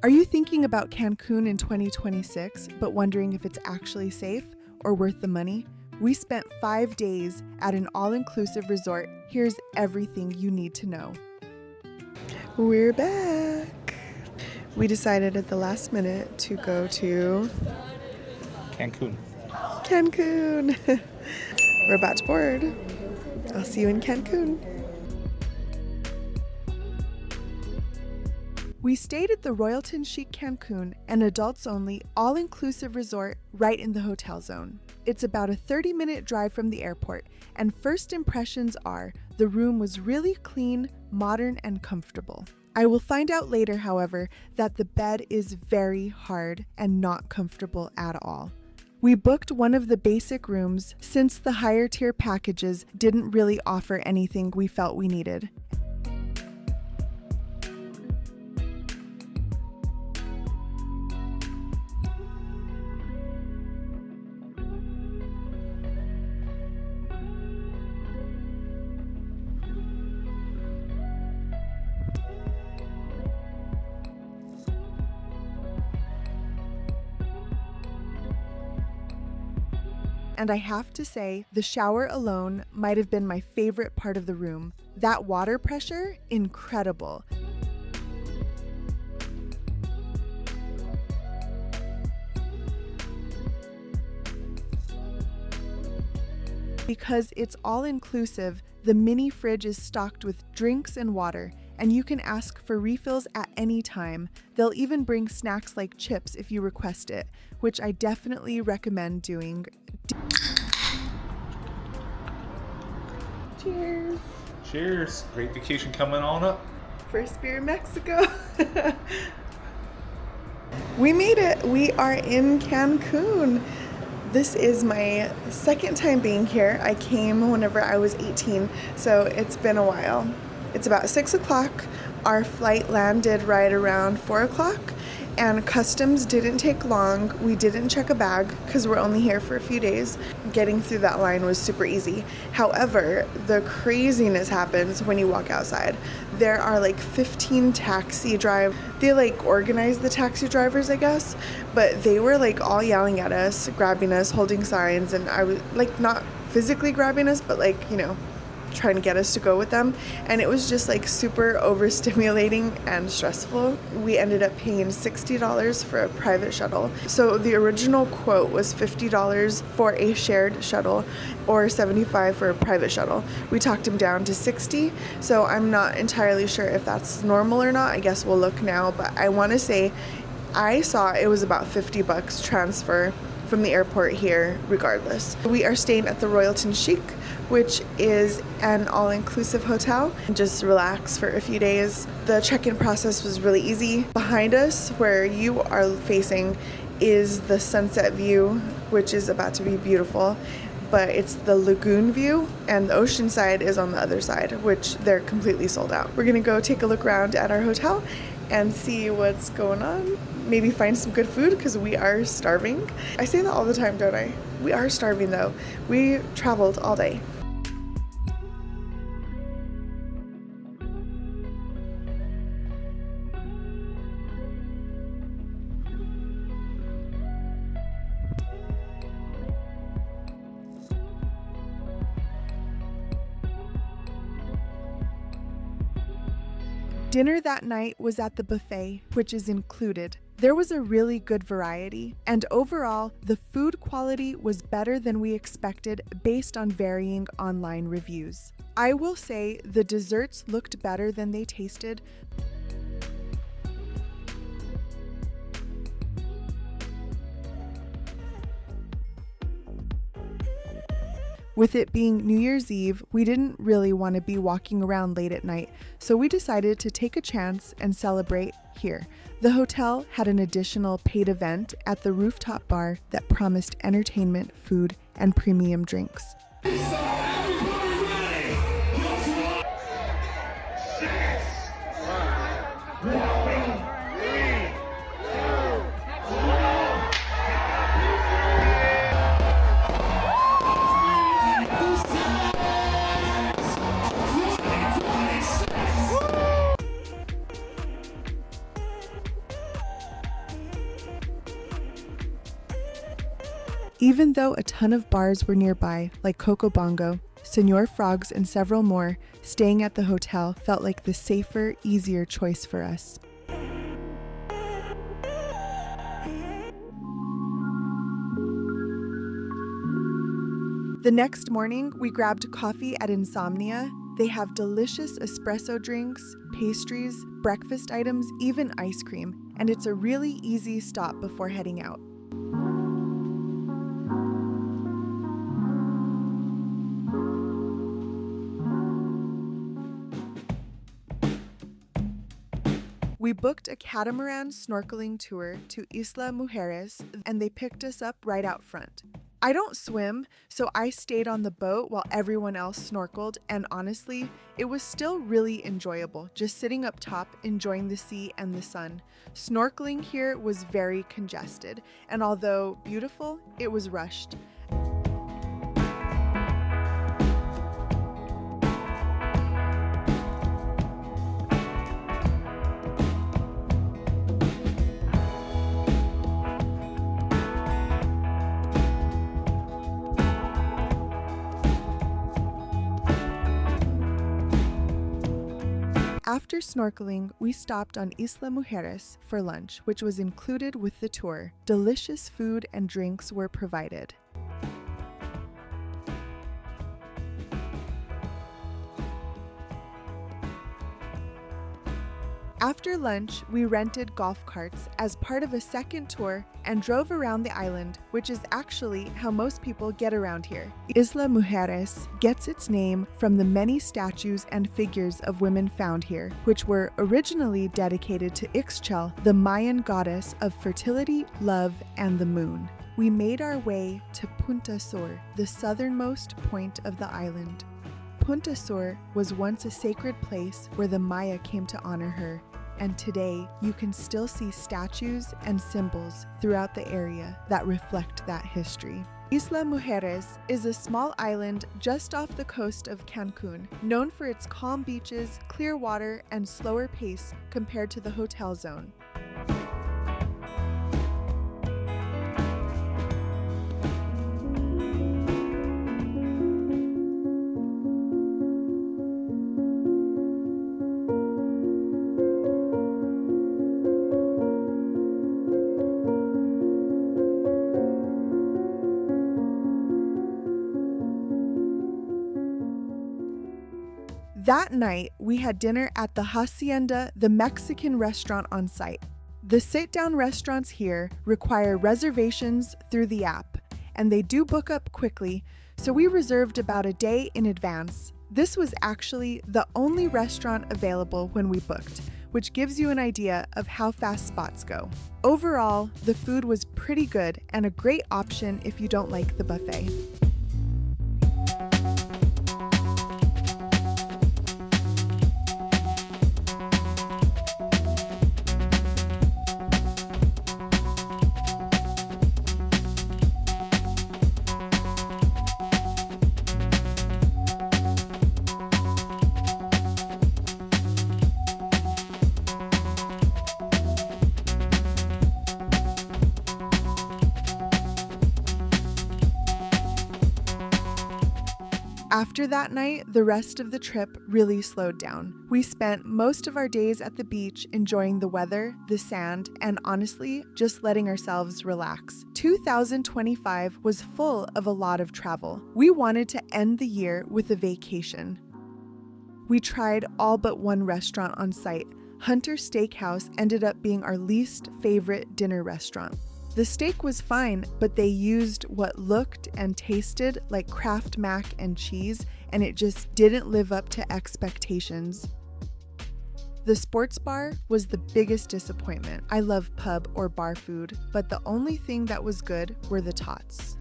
Are you thinking about Cancun in 2026, but wondering if it's actually safe or worth the money? We spent 5 days at an all-inclusive resort. Here's everything you need to know. We're back. We decided at the last minute to go to Cancun. We're about to board. I'll see you in Cancun. We stayed at the Royalton Chic Cancun, an adults-only, all-inclusive resort right in the hotel zone. It's about a 30-minute drive from the airport, and first impressions are the room was really clean, modern, and comfortable. I will find out later, however, that the bed is very hard and not comfortable at all. We booked one of the basic rooms since the higher tier packages didn't really offer anything we felt we needed. And I have to say, the shower alone might have been my favorite part of the room. That water pressure, incredible. Because it's all inclusive, the mini fridge is stocked with drinks and water, and you can ask for refills at any time. They'll even bring snacks like chips if you request it, which I definitely recommend doing. Cheers. Cheers. Great vacation coming on up. First beer in Mexico. We made it. We are in Cancun. This is my second time being here. I came whenever I was 18, so it's been a while. It's about 6 o'clock. Our flight landed right around 4 o'clock, and customs didn't take long. We didn't check a bag because we're only here for a few days. Getting through that line was super easy. However, the craziness happens when you walk outside. There are like 15 taxi drivers. They like organize the taxi drivers, I guess, but they were like all yelling at us, grabbing us, holding signs, and I was like not physically grabbing us, but like, you know, trying to get us to go with them, and it was just like super overstimulating and stressful. We ended up paying $60 for a private shuttle. So the original quote was $50 for a shared shuttle or $75 for a private shuttle. We talked him down to $60, so I'm not entirely sure if that's normal or not. I guess we'll look now, but I want to say I saw it was about $50 transfer from the airport here regardless. We are staying at the Royalton Chic, which is an all-inclusive hotel. Just relax for a few days. The check-in process was really easy. Behind us, where you are facing, is the sunset view, which is about to be beautiful, but it's the lagoon view, and the ocean side is on the other side, which they're completely sold out. We're gonna go take a look around at our hotel and see what's going on. Maybe find some good food because we are starving. I say that all the time, don't I? We are starving though. We traveled all day. Dinner that night was at the buffet, which is included. There was a really good variety, and overall, the food quality was better than we expected based on varying online reviews. I will say the desserts looked better than they tasted. With it being New Year's Eve, we didn't really want to be walking around late at night, so we decided to take a chance and celebrate here. The hotel had an additional paid event at the rooftop bar that promised entertainment, food, and premium drinks. Even though a ton of bars were nearby, like Coco Bongo, Senor Frogs, and several more, staying at the hotel felt like the safer, easier choice for us. The next morning, we grabbed coffee at Insomnia. They have delicious espresso drinks, pastries, breakfast items, even ice cream, and it's a really easy stop before heading out. We booked a catamaran snorkeling tour to Isla Mujeres, and they picked us up right out front. I don't swim, so I stayed on the boat while everyone else snorkeled, and honestly, it was still really enjoyable, just sitting up top, enjoying the sea and the sun. Snorkeling here was very congested, and although beautiful, it was rushed. After snorkeling, we stopped on Isla Mujeres for lunch, which was included with the tour. Delicious food and drinks were provided. After lunch, we rented golf carts as part of a second tour and drove around the island, which is actually how most people get around here. Isla Mujeres gets its name from the many statues and figures of women found here, which were originally dedicated to Ixchel, the Mayan goddess of fertility, love, and the moon. We made our way to Punta, the southernmost point of the island. Punta was once a sacred place where the Maya came to honor her, and today you can still see statues and symbols throughout the area that reflect that history. Isla Mujeres is a small island just off the coast of Cancun, known for its calm beaches, clear water, and slower pace compared to the hotel zone. That night, we had dinner at the Hacienda, the Mexican restaurant on site. The sit-down restaurants here require reservations through the app, and they do book up quickly, so we reserved about a day in advance. This was actually the only restaurant available when we booked, which gives you an idea of how fast spots go. Overall, the food was pretty good and a great option if you don't like the buffet. After that night, the rest of the trip really slowed down. We spent most of our days at the beach enjoying the weather, the sand, and honestly, just letting ourselves relax. 2025 was full of a lot of travel. We wanted to end the year with a vacation. We tried all but one restaurant on site. Hunter Steakhouse ended up being our least favorite dinner restaurant. The steak was fine, but they used what looked and tasted like Kraft mac and cheese, and it just didn't live up to expectations. The sports bar was the biggest disappointment. I love pub or bar food, but the only thing that was good were the tots.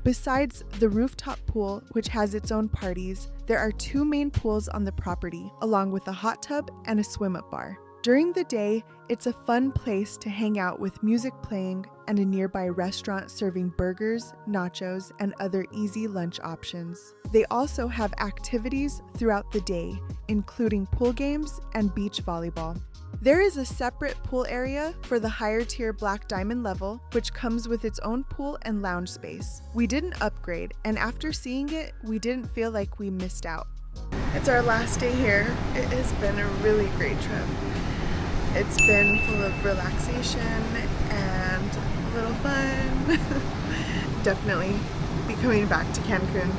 Besides the rooftop pool, which has its own parties, there are two main pools on the property, along with a hot tub and a swim-up bar. During the day, it's a fun place to hang out with music playing and a nearby restaurant serving burgers, nachos, and other easy lunch options. They also have activities throughout the day, including pool games and beach volleyball. There is a separate pool area for the higher tier Black Diamond level, which comes with its own pool and lounge space. We didn't upgrade, and after seeing it, we didn't feel like we missed out. It's our last day here. It has been a really great trip. It's been full of relaxation and a little fun. Definitely be coming back to Cancun.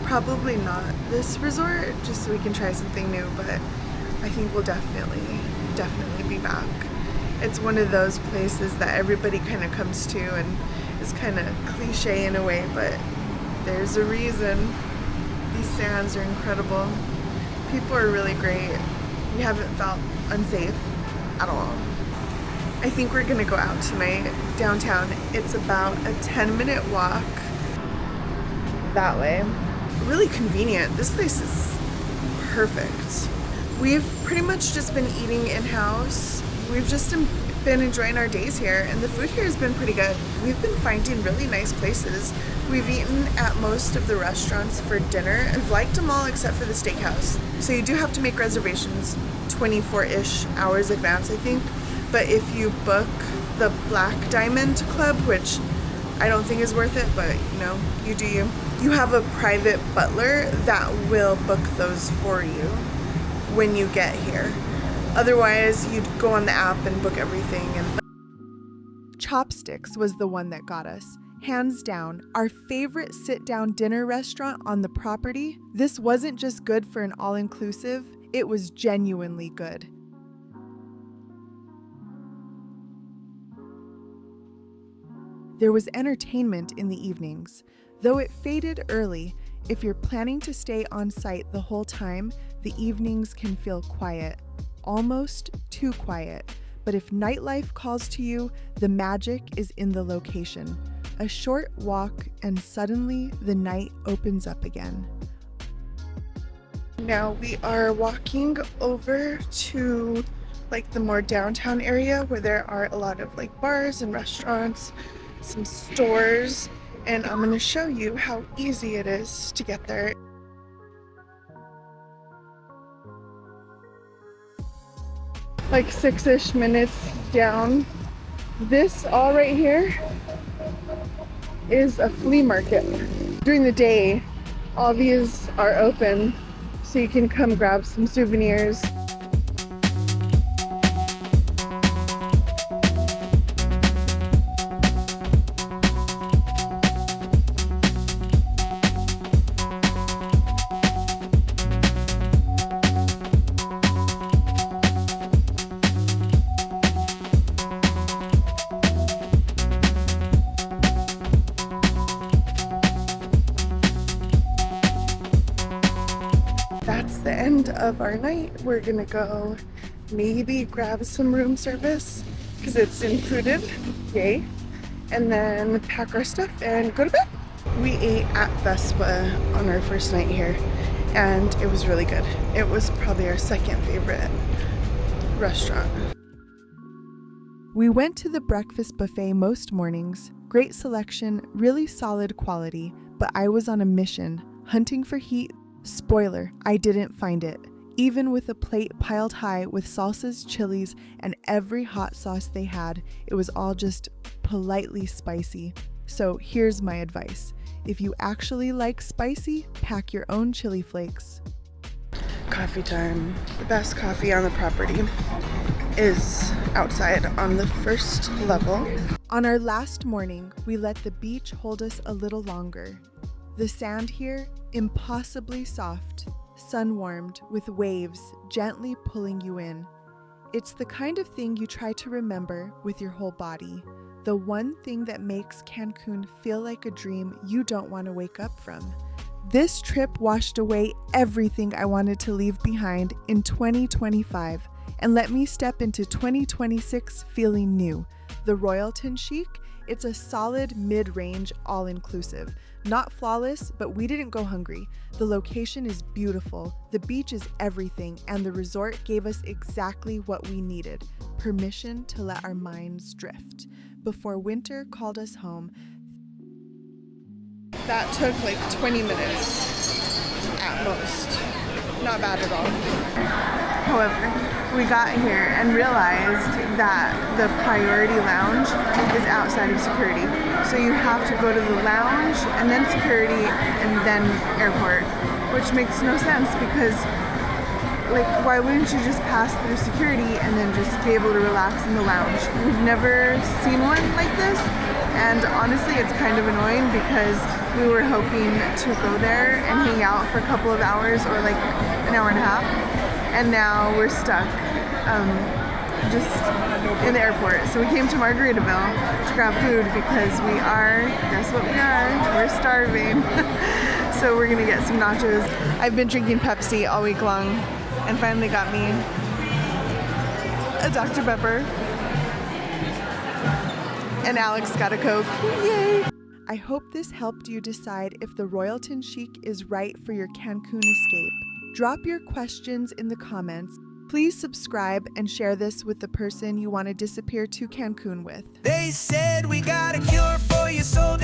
Probably not this resort, just so we can try something new, but I think we'll definitely be back. It's one of those places that everybody kind of comes to and is kind of cliche in a way, but there's a reason. These sands are incredible. People are really great. We haven't felt unsafe at all. I think we're gonna go out tonight downtown. It's about a 10-minute walk that way. Really convenient. This place is perfect. We've pretty much just been eating in-house. We've just been enjoying our days here, and the food here has been pretty good. We've been finding really nice places. We've eaten at most of the restaurants for dinner and liked them all except for the steakhouse. So you do have to make reservations 24-ish hours advance, I think. But if you book the Black Diamond Club, which I don't think is worth it, but you know, you do you. You have a private butler that will book those for you when you get here. Otherwise, you'd go on the app and book everything. And Chopsticks was the one that got us. Hands down, our favorite sit-down dinner restaurant on the property. This wasn't just good for an all-inclusive, it was genuinely good. There was entertainment in the evenings. Though it faded early, if you're planning to stay on site the whole time, the evenings can feel quiet. Almost too quiet. But if nightlife calls to you, the magic is in the location. A short walk and suddenly the night opens up again. Now we are walking over to like the more downtown area where there are a lot of like bars and restaurants, some stores, and I'm gonna show you how easy it is to get there. Like 6-ish minutes down. This all right here is a flea market. During the day, all these are open, so you can come grab some souvenirs. That's the end of our night. We're gonna go maybe grab some room service because it's included, yay, and then pack our stuff and go to bed. We ate at Vespa on our first night here and it was really good. It was probably our second favorite restaurant. We went to the breakfast buffet most mornings. Great selection, really solid quality, but I was on a mission, hunting for heat. Spoiler, I didn't find it. Even with a plate piled high with salsas, chilies, and every hot sauce they had, it was all just politely spicy. So here's my advice. If you actually like spicy, pack your own chili flakes. Coffee time. The best coffee on the property is outside on the first level. On our last morning, we let the beach hold us a little longer. The sand here, impossibly soft, sun-warmed with waves gently pulling you in. It's the kind of thing you try to remember with your whole body. The one thing that makes Cancun feel like a dream you don't want to wake up from. This trip washed away everything I wanted to leave behind in 2025 and let me step into 2026 feeling new. The Royalton Chic, it's a solid mid-range all-inclusive. Not flawless, but we didn't go hungry. The location is beautiful, the beach is everything, and the resort gave us exactly what we needed. Permission to let our minds drift. Before winter called us home. That took like 20 minutes at most. Not bad at all. However, we got here and realized that the priority lounge is outside of security. So you have to go to the lounge and then security and then airport, which makes no sense because like, why wouldn't you just pass through security and then just be able to relax in the lounge? We've never seen one like this, and honestly it's kind of annoying because we were hoping to go there and hang out for a couple of hours or like an hour and a half, and now we're stuck just in the airport. So we came to Margaritaville to grab food because we are, guess what we are? We're starving. So we're gonna get some nachos. I've been drinking Pepsi all week long and finally got me a Dr. Pepper. And Alex got a Coke. Yay! I hope this helped you decide if the Royalton Chic is right for your Cancun escape. Drop your questions in the comments. Please subscribe and share this with the person you want to disappear to Cancun with. They said we got a cure for your soul.